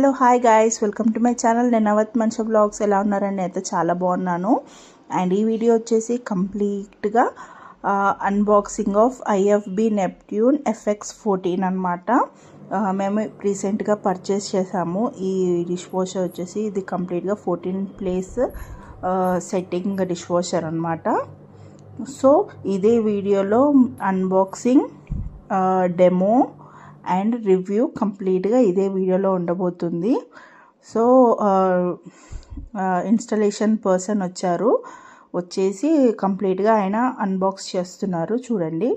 Hello hi guys, welcome to my channel. నేను అవత్ మనిషి blogs. ఎలా ఉన్నారని అయితే చాలా బాగున్నాను. అండ్ ఈ వీడియో వచ్చేసి కంప్లీట్గా unboxing of IFB Neptune FX14 అనమాట. మేము రీసెంట్గా పర్చేస్ చేసాము. ఈ డిష్ వాషర్ వచ్చేసి ఇది కంప్లీట్గా 14 ప్లేస్ సెట్టింగ్ డిష్ వాషర్ అనమాట. సో ఇదే వీడియోలో అన్బాక్సింగ్, డెమో అండ్ రివ్యూ కంప్లీట్గా ఇదే వీడియోలో ఉండబోతుంది. సో ఇన్స్టలేషన్ పర్సన్ వచ్చేసి కంప్లీట్గా ఆయన అన్బాక్స్ చేస్తున్నారు. చూడండి,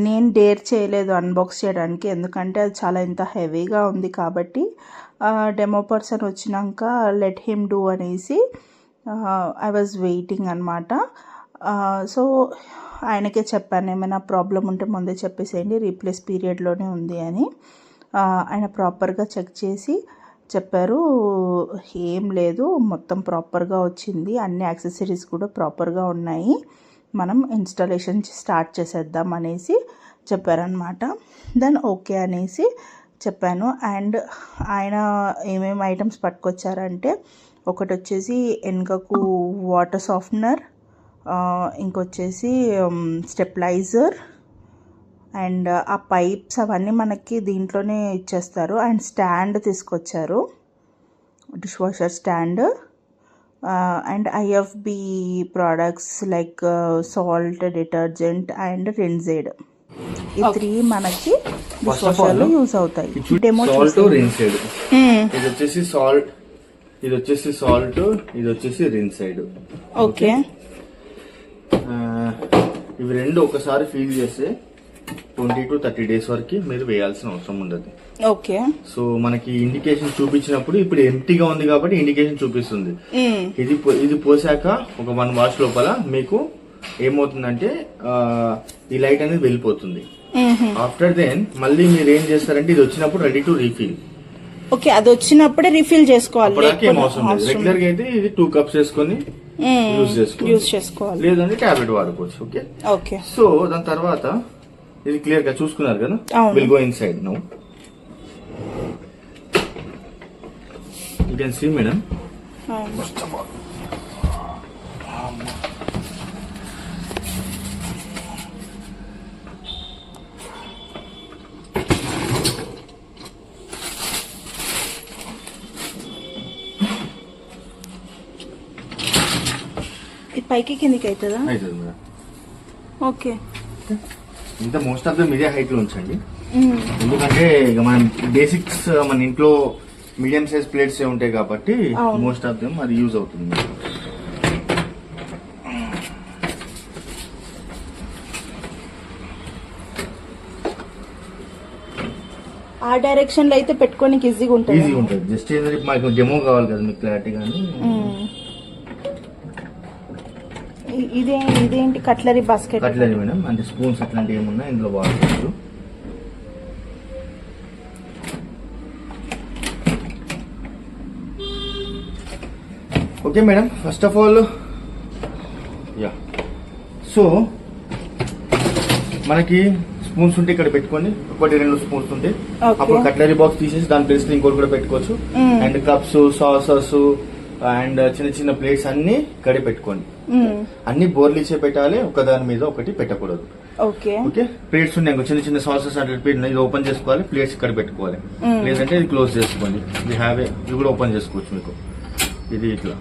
నేను డేర్ చేయలేదు అన్బాక్స్ చేయడానికి, ఎందుకంటే అది చాలా ఇంత హెవీగా ఉంది కాబట్టి డెమో పర్సన్ వచ్చినాక లెట్ హిమ్ డూ అనేసి ఐ వాజ్ వెయిటింగ్ అనమాట. సో ఆయనకే చెప్పాను, ఏమైనా ప్రాబ్లం ఉంటే ముందే చెప్పేసేయండి, రీప్లేస్ పీరియడ్లోనే ఉంది అని. ఆయన ప్రాపర్గా చెక్ చేసి చెప్పారు, ఏం లేదు, మొత్తం ప్రాపర్గా వచ్చింది, అన్ని యాక్సెసరీస్ కూడా ప్రాపర్గా ఉన్నాయి, మనం ఇన్స్టాలేషన్ స్టార్ట్ చేసేద్దాం అనేసి చెప్పారనమాట. దెన్ ఓకే అనేసి చెప్పాను. అండ్ ఆయన ఏమేమి ఐటమ్స్ పట్టుకొచ్చారంటే, ఒకటి వచ్చేసి వెనుకకు వాటర్ సాఫ్ట్నర్, ఇంకొచ్చేసి స్టెప్లైజర్, అండ్ ఆ పైప్స్ అవన్నీ మనకి దీంట్లోనే ఇచ్చేస్తారు. అండ్ స్టాండ్ తీసుకొచ్చారు, dish washer stand. And IFB products like salt, detergent and rinse aid, ఈ 3 మనకి డిష్ వాషర్లో యూజ్ అవుతాయి. డెమో రిన్సైడ్, ఇది వచ్చేసి సాల్ట్, ఇది వచ్చేసి సాల్ట్, ఇది వచ్చేసి రిన్సైడ్. ఓకే, ఇవి రెండు ఒకసారి ఫీల్ చేస్తే 20 to 30 days వరకు మీరు వేయాల్సిన అవసరం ఉండదు. ఓకే, సో మనకి ఇండికేషన్ చూపించినప్పుడు ఇప్పుడు ఎంటీగా ఉంది కాబట్టి ఇండికేషన్ చూపిస్తుంది. ఇది పోసాక ఒక 1 వాష్ లోపల మీకు ఏమవుతుందంటే ఈ లైట్ అనేది వెళ్ళిపోతుంది. ఆఫ్టర్ దెన్ మళ్ళీ మీరు ఏం చేస్తారంటే ఇది వచ్చినప్పుడు రెడీ టు రీఫిల్. ఓకే, అది వచ్చినప్పుడే రీఫిల్ చేసుకోవాలి. రెగ్యులర్ గా అయితే ఇది 2 cups వేసుకొని యూజ్ చేసుకోవాలి, లేదంటే టాబ్లెట్ వాడుకోవచ్చు. ఓకే ఓకే, సో దాని తర్వాత ఇది క్లియర్ గా చూసుకున్నారు కదా. Will go inside now. You can see madam, first of all పైకి కిందికి అవుతుందా? అవుతుంది మేడం. ఓకే, ఇంత మోస్ట్ ఆఫ్ దమ్ ఇదే హైట్ లో ఉంచండి, ఎందుకంటే ఇక మనం బేసిక్స్ మన ఇంట్లో మీడియం సైజ్ ప్లేట్స్ ఉంటాయి కాబట్టి మోస్ట్ ఆఫ్ దమ్ అది యూజ్ అవుతుంది. ఆ డైరెక్షన్ లో అయితే పెట్టుకోనికి ఈజీగా ఉంటుంది. జస్ట్ మాకు డెమో కావాలి కదా మీకు క్లారిటీ. కానీ ఇదేంటి కట్లరీ బాస్కెట్? కట్లరీ మేడం, అంటే స్పూన్స్ అట్లాంటివి ఏమున్నా ఇందులో వాడుకోవచ్చు. Okay madam, first of all so మనకి స్పూన్స్ ఉంటే ఇక్కడ పెట్టుకోండి, 1-2 స్పూన్స్ ఉంటే అప్పుడు కట్లరీ బాక్స్ తీసేసి దాని ప్లేస్ లో ఇంకోటి కూడా పెట్టుకోవచ్చు. అండ్ కప్స్, సాసెస్ అండ్ చిన్న చిన్న ప్లేట్స్ అన్ని ఇక్కడ పెట్టుకోండి. అన్ని బోర్లిచ్చే పెట్టాలి, ఒకదాని మీద ఒకటి పెట్టకూడదు. ఓకే, ప్లేట్స్ ఉన్నాయి చిన్న చిన్న సాసెస్ అంటే ఇది ఓపెన్ చేసుకోవాలి, ప్లేట్స్ ఇక్కడ పెట్టుకోవాలి, లేదంటే ఇది క్లోజ్ చేసుకోండి. ఇది కూడా ఓపెన్ చేసుకోవచ్చు మీకు, ఇది ఇట్లా.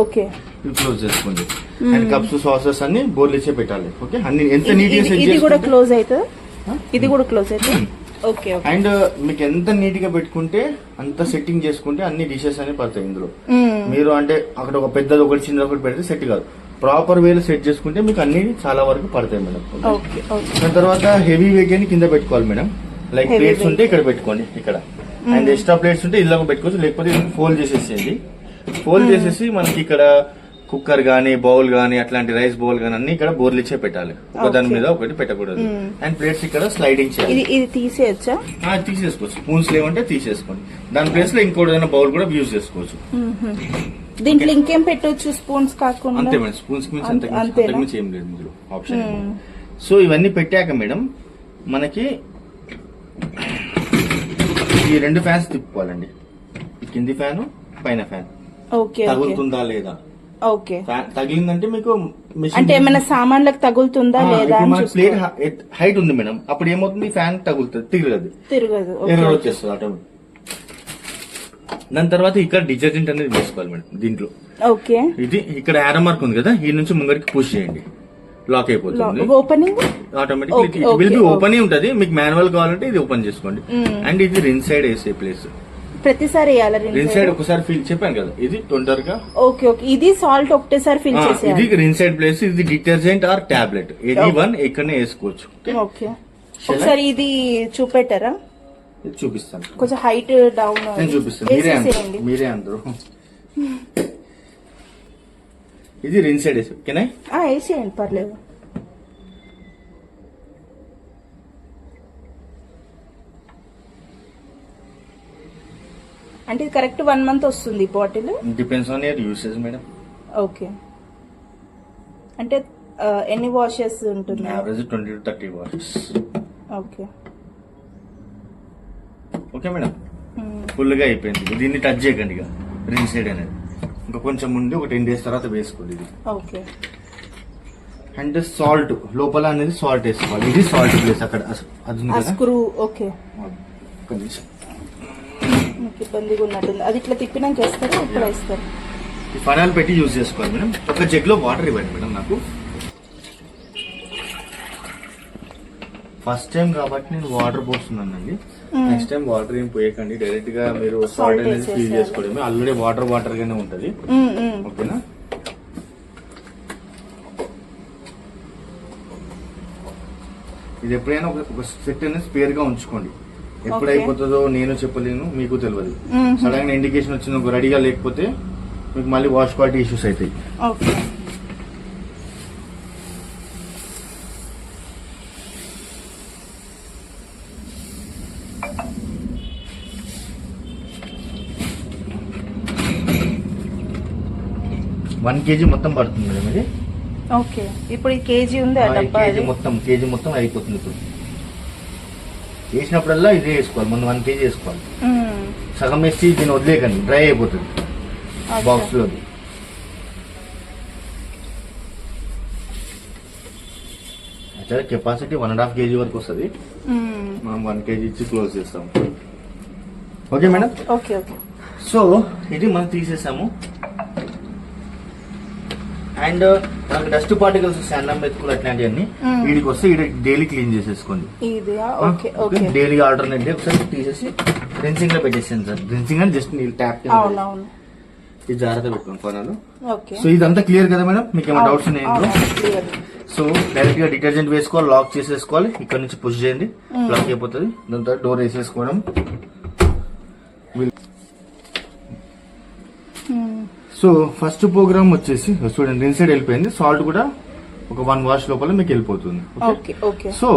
ఓకే, ఇది క్లోజ్ చేసుకోండి. అండ్ కప్స్, సాసెస్ అన్ని బోర్లిచ్చే పెట్టాలి. ఓకే, అన్ని ఎంత నీట్ గా సెట్ ఇది కూడా క్లోజ్ అవుతుంది, ఇది కూడా క్లోజ్ అవుతుంది. ఓకే, అండ్ మీకు ఎంత నీట్ గా పెట్టుకుంటే అంత సెట్టింగ్ చేసుకుంటే అన్ని డిషెస్ అని పడతాయి ఇందులో. మీరు అంటే అక్కడ ఒక పెద్దది ఒకటి చిన్నది ఒకటి పెడితే సెట్ కాదు, ప్రాపర్ వేలో సెట్ చేసుకుంటే మీకు అన్ని చాలా వరకు పడతాయి మేడం. దాని తర్వాత హెవీ వెయిట్ అని కింద పెట్టుకోవాలి మేడం. లైక్ ప్లేట్స్ ఉంటే ఇక్కడ పెట్టుకోండి, ఇక్కడ. అండ్ ఎక్స్ట్రా ప్లేట్స్ ఉంటే ఇళ్ళ పెట్టుకోవచ్చు, లేకపోతే ఫోల్డ్ చేసేసేయండి. ఫోల్డ్ చేసేసి మనకి ఇక్కడ కుక్కర్ గానీ, బౌల్ గానీ, అట్లాంటి రైస్ బౌల్ గానీ అన్ని ఇక్కడ బోర్లిచ్చే పెట్టాలి, ఒక దాని మీద ఒకటి పెట్టకూడదు. అండ్ ప్లేట్స్ ఇక్కడ స్లైడింగ్ చేయాలి. ఇది తీసేయచ్చా? తీసేసుకోవచ్చు, స్పూన్స్ లేవంటే తీసేసుకోండి. దాని ప్లేస్ లో ఇంకోటి బౌల్ కూడా యూజ్ చేసుకోవచ్చు. దీంట్లో ఇంకేం పెట్టవచ్చు స్పూన్స్ కాకుండా? అంతే మేడం, స్పూన్స్ మించి అంతకుమించి ఏం లేదు ఇందులో ఆప్షన్. సో ఇవన్నీ పెట్టాక మేడం మనకి ఈ 2 ఫ్యాన్స్ తిప్పుకోవాలండి, కింది ఫ్యాన్ పైన ఫ్యాన్. ఓకే తగులుతుందా లేదా, ఓకే. తగిలిందంటే మీకు అంటే ఏమైనా సామాన్లకు తగులుతుందా లేదా, ప్లేట్ హైట్ ఉంది మేడం, అప్పుడు ఏమవుతుంది ఫ్యాన్ తగులుతుంది, తిరగదు, ఎర్రర్ వచ్చేస్తుంది ఆటోమేటిక్. దాని తర్వాత ఇక్కడ డిటర్జెంట్ అనేది వేసుకోవాలి మేడం దీంట్లో. ఓకే. ఇది ఇక్కడ యారో మార్క్ ఉంది కదా, ఈ నుంచి ముంగడికి పుష్ చేయండి, లాక్ అయిపోతుంది opening automatic. Will be open ఉంటుంది, మీకు మాన్యువల్ కావాలంటే ఇది ఓపెన్ చేసుకోండి. అండ్ ఇది రిన్ సైడ్ వేసే ప్లేస్, ప్రతిసారి రిన్ సైడ్ ఒకసారి ఫిల్ చెప్పాను కదా, ఇది తొందరగా. Okay okay. ఇది సాల్ట్ ఒకటేసారి ఫిల్ చేసేయాలి. ఇది రిన్ సైడ్ ప్లేస్, ఇది detergent or tablet, any one ఇక్కడనే వేసుకోవచ్చు. ఓకే. ఒకసారి ఇది చూపెట్టారా, చూపిస్తాను, కొంచెం హైట్ డౌన్ నేను చూపిస్తాను, మీరే అందరూ. ఇది రిన్ సైడ్ వేసి ఓకేనా, వేసేయండి పర్లేదు. అంటే ఇది కరెక్ట్ 1 month వస్తుంది bottle, depends on your usage madam. Okay. అంటే ఎన్ని వాషెస్ ఉంటుంది? Average 20 to 30 washes. Okay okay madam, full గా అయిపోయింది. దీన్ని టచ్ చేయకండి ఇక, రిన్ సైడ్ అనేది ఇంకా కొంచెం ముందు ఒక 10 days తర్వాత వేసుకోండి ఇది. ఓకే. అండ్ సాల్ట్ లోపల అనేది సాల్ట్ వేసుకోవాలి, ఇది సాల్ట్ ప్లేస్ అక్కడ అది ఉంది కదా స్క్రూ. ఓకే. ఒక్క నిమిషం, మీకు ఇబ్బందిగా ఉన్నట్టుంది, అది ఇట్లా తిప్పినాక వేస్తారు, ఇప్పుడు వేస్తారు. ఈ ఫనాల్ పెట్టి యూజ్ చేసుకోవాలి మేడం. ఒక జగ్ లో వాటర్ ఇవ్వండి మేడం నాకు, ఫస్ట్ టైం కాబట్టి నేను వాటర్ పోస్తున్నానండి. నెక్స్ట్ టైం వాటర్ ఏం పోయకండి, డైరెక్ట్ గా మీరు సాల్ట్ అనేది ఫీల్ చేసుకోవడమే, ఆల్రెడీ వాటర్ గానే ఉంటది. ఓకేనా. ఇది ఎప్పుడైనా ఒక సెట్ అనేది స్పేర్ గా ఉంచుకోండి, ఎప్పుడు అయిపోతుందో నేను చెప్పలేను, మీకు తెలియదు. సడన్ గా ఇండికేషన్ వచ్చింది రెడీగా లేకపోతే మీకు మళ్ళీ వాష్ క్వాలిటీ ఇష్యూస్ అవుతాయి. ఓకే. వన్ కేజీ మొత్తం పడుతుంది మేడం ఇది. ఓకే. ఇప్పుడు ఈ కేజీ ఉంది, కేజీ మొత్తం అయిపోతుంది. ఇప్పుడు వేసినప్పుడల్లా ఇదే వేసుకోవాలి, మనం 1 kg వేసుకోవాలి. సగం వేసి దీన్ని వదిలేకండి, డ్రై అయిపోతుంది బాక్స్ లో. యాక్చువల్గా కెపాసిటీ 1.5 kg వరకు వస్తుంది, మనం 1 kg ఇచ్చి క్లోజ్ చేస్తాం. Okay madam. Okay okay. So ఇది మనం తీసేసాము. అండ్ మనకు డస్ట్ పార్టికల్స్ అన్నం మెతుకులు అట్లాంటివన్నీ వీడికి వస్తే డైలీ క్లీన్ చేసేసుకోండి. డైలీ ఆల్టర్నేట్ డే ఒకసారి తీసేసి రిన్సింగ్ లో పెట్టేసాను సార్. రిన్సింగ్ అని జస్ట్ నీళ్ళు ట్యాప్ ఇది జాగ్రత్త పెట్టుకోండి ఫోనాలు. సో ఇదంతా క్లియర్ కదా మేడం, మీకు ఏమైనా డౌట్స్ ఉన్నాయండి? సో డైరెక్ట్ గా డిటర్జెంట్ వేసుకోవాలి, లాక్ చేసేసుకోవాలి, ఇక్కడ నుంచి పుష్ చేయండి, లాక్ అయిపోతుంది. దాని తర్వాత డోర్ వేసేసుకోవడం. సో ఫస్ట్ ప్రోగ్రామ్ వచ్చేసి చూడండి, ఇన్సైడ్ వెళ్ళిపోయింది, సాల్ట్ కూడా ఒక 1 wash లోపల మీకు వెళ్ళిపోతుంది. సో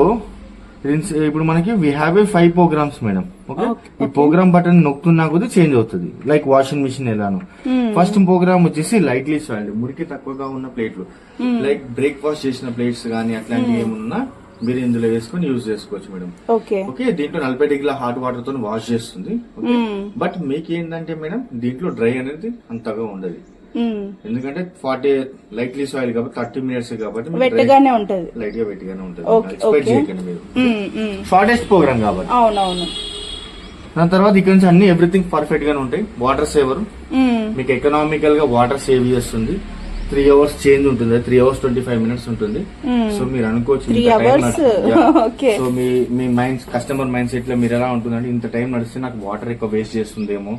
ఇప్పుడు మనకి we have a 5 programs madam. Okay. ఈ ప్రోగ్రామ్ బటన్ నొక్కుతున్నా కూడా చేంజ్ అవుతుంది, లైక్ వాషింగ్ మిషన్ ఎలాను. ఫస్ట్ ప్రోగ్రామ్ వచ్చేసి లైట్లీ సాయిల్డ్, మురికి తక్కువగా ఉన్న ప్లేట్లు, లైక్ బ్రేక్ఫాస్ట్ చేసిన ప్లేట్స్ గానీ అట్లాంటివి ఏమున్నా మీరు ఇందులో వేసుకొని యూజ్ చేసుకోవచ్చు మేడం. ఓకే. దీంట్లో 40 degree హాట్ వాటర్ తో వాష్ చేస్తుంది. బట్ మీకు ఏంటంటే మేడం దీంట్లో డ్రై అనేది అంతగా ఉండదు, ఎందుకంటే 40 లైట్లీ సాయిల్ కాబట్టి 30 minutes కాబట్టి లైట్ గా వెట్టిగానే ఉంటుంది. ఎక్స్పెక్ట్ చేయకండి మీరు, షార్టెస్ట్ ప్రోగ్రామ్ కాబట్టి. దాని తర్వాత ఇక్కడ నుంచి అన్ని ఎవ్రీథింగ్ పర్ఫెక్ట్ గానే ఉంటాయి. వాటర్ సేవర్ మీకు ఎకనామికల్ గా వాటర్ సేవ్ చేస్తుంది. 3 hours చేంజ్ ఉంటుంది, 3 hours 25 minutes ఉంటుంది. సో మీరు అనుకోవచ్చు సో మీ మైండ్ కస్టమర్ మైండ్ సెట్ లో మీరు ఎలా ఉంటుందంటే ఇంత టైం నడిస్తే నాకు వాటర్ ఎక్కువ వేస్ట్ చేస్తుందేమో,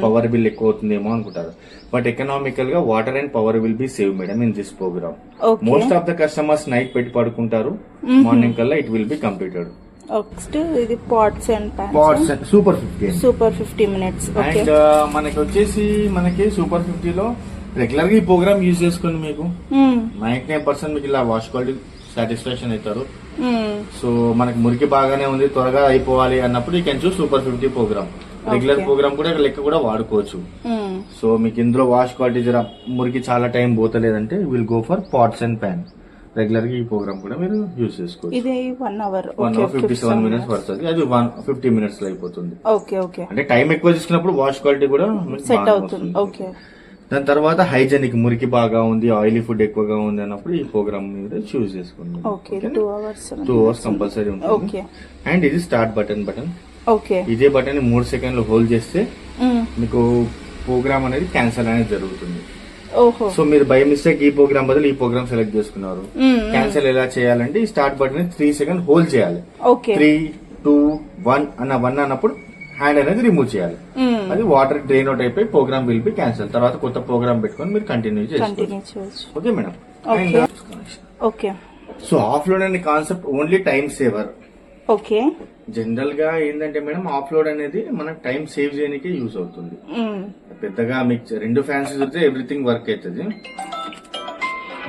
పవర్ బిల్ ఎక్కువ అవుతుందేమో అనుకుంటారు. బట్ ఎకనామికల్ గా water and power will be save madam in this programme. Most of the customers night పెట్టి పడుకుంటారు, మార్నింగ్ కల్లా ఇట్ విల్ బి కంప్లీటెడ్. ఇది పాట్స్ సూపర్ 50 minutes. అండ్ మనకి వచ్చేసి మనకి సూపర్ 50 లో రెగ్యులర్ గా ఈ ప్రోగ్రామ్ యూజ్ చేసుకుని మీకు 99% మీకు ఇలా వాష్ క్వాలిటీ సాటిస్ఫాక్షన్ అవుతారు. సో మనకి మురికి బాగానే ఉంది, త్వరగా అయిపోవాలి అన్నప్పుడు ఈ can choose super 50 programme. Regular programme కూడా లెక్క కూడా వాడుకోవచ్చు. సో మీకు ఇందులో వాష్ క్వాలిటీ జర మురికి చాలా టైం పోతలేదంటే will go for pots and pan. Regular గా ఈ ప్రోగ్రామ్ కూడా మీరు యూజ్ చేసుకోవచ్చు. ఇది 1 అవర్ 57 మినిట్స్ పడుతుంది, అది 50 మినిట్స్ లో అయిపోతుంది. Okay okay. అంటే టైం ఎక్కువ తీసుకున్నప్పుడు వాష్ క్వాలిటీ కూడా సెట్ అవుతుంది. ఓకే. దాని తర్వాత హైజెనిక్, మురికి బాగా ఉంది, ఆయిలీ ఫుడ్ ఎక్కువగా ఉంది అన్నప్పుడు ఈ ప్రోగ్రామ్ మీద చూస్ చేసుకోండి. 2 అవర్స్ కంపల్సరీ ఉంటుంది. అండ్ ఇది స్టార్ట్ బటన్. ఓకే. ఇదే బటన్ 3 సెకండ్లు హోల్డ్ చేస్తే మీకు ప్రోగ్రామ్ అనేది క్యాన్సిల్ అనేది జరుగుతుంది. సో మీరు బై మిస్టేక్ ఈ ప్రోగ్రామ్ బదులు ఈ ప్రోగ్రామ్ సెలెక్ట్ చేసుకున్నారు, క్యాన్సిల్ ఎలా చేయాలంటే ఈ స్టార్ట్ బటన్ 3 సెకండ్ హోల్డ్ చేయాలి. 3, 2, 1 అన్నప్పుడు హ్యాండ్ అనేది రిమూవ్ చేయాలి. అది వాటర్ డ్రైన్ అవుట్ అయిపోయి ప్రోగ్రామ్ విల్ బి క్యాన్సిల్. తర్వాత కొత్త ప్రోగ్రామ్ పెట్టుకొని మీరు కంటిన్యూ చేసుకోవచ్చు. Okay madam. Okay. So half load అనే concept only time saver. Okay. General గా ఏంటంటే మేడం ఆఫ్ లోడ్ అనేది మనకు టైం సేవ్ చేయడానికి యూజ్ అవుతుంది. పెద్దగా మీకు 2 ఫ్యాన్స్ చూస్తే ఎవ్రీథింగ్ వర్క్ అవుతుంది.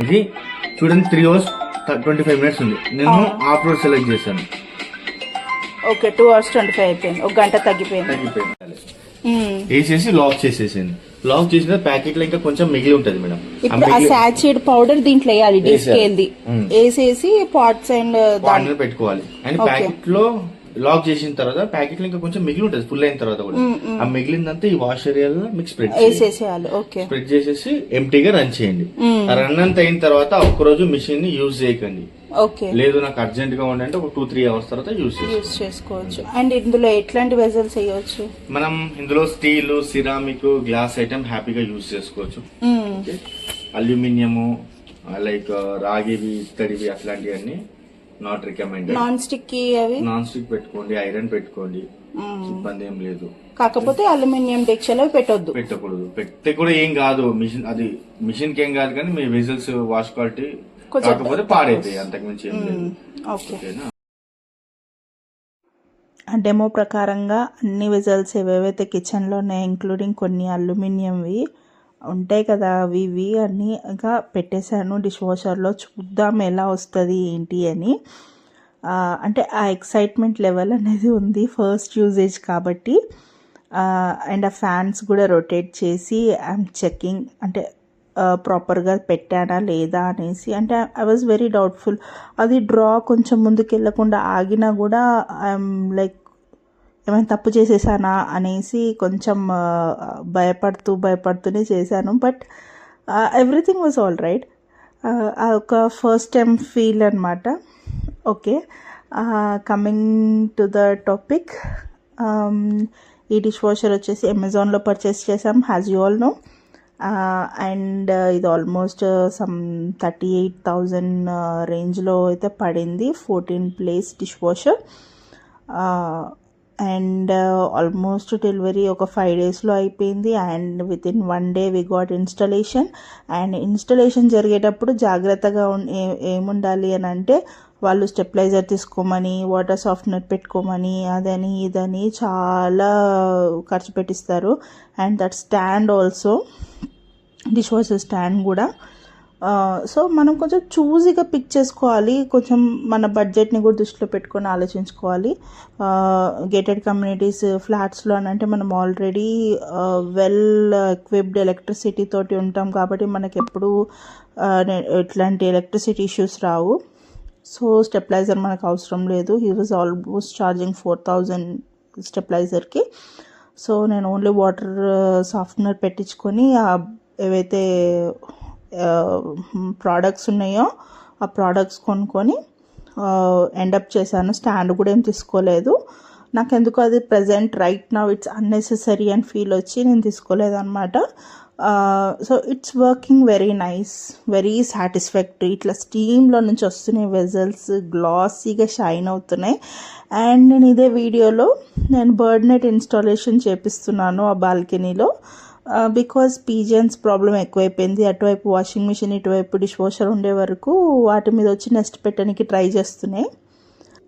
ఇది చూడండి 3 hours 25 minutes ఉంది. నేను ఆఫ్ లోడ్ సెలెక్ట్ చేశాను. ఓకే. 2 hours 25 అయిపోయింది, 1 గంట తగ్గిపోయింది. వేసేసి లాక్ చేసేసింది. లాక్ చేసిన ప్యాకెట్ లో ఇంకా కొంచెం మిగిలి ఉంటది మేడం. ఆ సాచిడ్ పౌడర్ దీంట్లో వేయాలి, డిస్కేల్ది వేసేసి పాట్స్ అండ్ దాంట్లో పెట్టుకోవాలి. అండ్ ప్యాకెట్ లో లాక్ చేసిన తర్వాత ప్యాకెట్ లో ఇంకా కొంచెం మిగిలి ఉంటుంది ఫుల్ అయిన తర్వాత కూడా. ఆ మిగిలిందంతా ఈ వాష్ ఏరియాలో మీకు స్ప్రెడ్ చేసేయాలి. స్ప్రెడ్ చేసేసి ఎంటీగా రన్ చేయండి. రన్ అంత అయిన తర్వాత ఒక్కరోజు మిషన్ ని యూజ్ చేయకండి. లేదు నాకు అర్జెంట్ గా ఉండంటే ఒక 2-3 hours తర్వాత యూజ్ చేసుకోవచ్చు. అండ్ ఇందులో ఎట్లాంటి వెజల్స్ వేయవచ్చు? మనం ఇందులో స్టీల్, సిరామిక్, గ్లాస్ ఐటమ్ హ్యాపీగా యూజ్ చేసుకోవచ్చు. అల్యూమినియం లైక్ రాగివి, ఇత్తడివి అట్లాంటివన్నీ నాట్ రికమెండెడ్. నాన్ స్టిక్ పెట్టుకోండి, ఐరన్ పెట్టుకోండి, ఇబ్బంది ఏం లేదు. కాకపోతే అల్యూమినియం డెక్షలో పెట్టకూడదు. పెడితే కూడా ఏం కాదు, మిషన్ కి ఏం కాదు, కానీ మీ వెజల్స్ వాష్ క్వాలిటీ కాకపోతే పాడైతాయి, అంతకుమించి ఏం లేదు. ఓకేనా? డెమో ప్రకారంగా అన్ని వెజల్స్ ఏవేవైతే కిచెన్లో ఉన్నాయో ఇంక్లూడింగ్ కొన్ని అల్యూమినియంవి ఉంటాయి కదా, అవి అన్నీ ఇంకా పెట్టేశాను డిష్ వాషర్లో. చూద్దాం ఎలా వస్తుంది ఏంటి అని. అంటే ఆ ఎక్సైట్మెంట్ లెవెల్ అనేది ఉంది, ఫస్ట్ యూజేజ్ కాబట్టి. అండ్ ఆ ఫ్యాన్స్ కూడా రొటేట్ చేసి ఐఎమ్ చెకింగ్, అంటే ప్రాపర్గా పెట్టానా లేదా అనేసి. అంటే ఐ వాజ్ వెరీ డౌట్ఫుల్. అది డ్రా కొంచెం ముందుకు వెళ్ళకుండా ఆగినా కూడా ఐఎమ్ లైక్ ఏమైనా తప్పు చేసేసానా అనేసి కొంచెం భయపడుతూనే చేశాను. But everything was all right. ఒక ఫస్ట్ టైం ఫీల్ అనమాట. Okay, coming to the topic. ఈ డిష్ వాషర్ వచ్చేసి అమెజాన్లో పర్చేస్ చేసాం, as you all know. And ఇది ఆల్మోస్ట్ సమ్ 38,000 రేంజ్లో అయితే పడింది. 14 place dish washer. And almost delivery ఒక 5 daysలో అయిపోయింది. And within 1 day we got installation. And installation జరిగేటప్పుడు జాగ్రత్తగా ఏముండాలి అని అంటే, వాళ్ళు స్టెబిలైజర్ తీసుకోమని, వాటర్ సాఫ్ట్నర్ పెట్టుకోమని, అదని ఇదని చాలా ఖర్చు పెట్టిస్తారు. And that stand also, dish washer stand కూడా. సో మనం కొంచెం చూజీగా పిక్ చేసుకోవాలి, కొంచెం మన బడ్జెట్ని కూడా దృష్టిలో పెట్టుకొని ఆలోచించుకోవాలి. గేటెడ్ కమ్యూనిటీస్ ఫ్లాట్స్లో అని అంటే మనం ఆల్రెడీ వెల్ ఎక్విప్డ్ ఎలక్ట్రిసిటీ తోటి ఉంటాం కాబట్టి మనకి ఎప్పుడు ఇట్లాంటి ఎలక్ట్రిసిటీ ఇష్యూస్ రావు. సో స్టెబిలైజర్ మనకు అవసరం లేదు. హీ వాజ్ ఆల్మోస్ట్ ఛార్జింగ్ 4,000 స్టెబిలైజర్కి. సో నేను ఓన్లీ వాటర్ సాఫ్ట్నర్ పెట్టించుకొని ఏవైతే ప్రోడక్ట్స్ ఉన్నాయో ఆ ప్రోడక్ట్స్ కొనుక్కొని ఎండప్ చేశాను. స్టాండ్ కూడా ఏం తీసుకోలేదు. నాకు ఎందుకు అది present right now it's unnecessary అని ఫీల్ వచ్చి నేను తీసుకోలేదు అనమాట. So it's working very nice, very satisfactory. ఇట్లా స్టీమ్లో నుంచి వస్తున్నాయి వెజల్స్, గ్లాసీగా షైన్ అవుతున్నాయి. అండ్ నేను ఇదే వీడియోలో నేను బర్డ్ నెట్ ఇన్స్టాలేషన్ చేపిస్తున్నాను ఆ బాల్కనీలో. బికాజ్ పీజియన్స్ ప్రాబ్లం ఎక్కువైపోయింది. అటువైపు వాషింగ్ మిషన్, ఇటువైపు డిష్ వాషర్ ఉండే వరకు వాటి మీద వచ్చి నెస్ట్ పెట్టడానికి ట్రై చేస్తున్నాయి.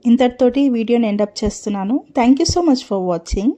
ఇంతటితోటి వీడియోని ఎండప్ చేస్తున్నాను. Thank you so much for watching.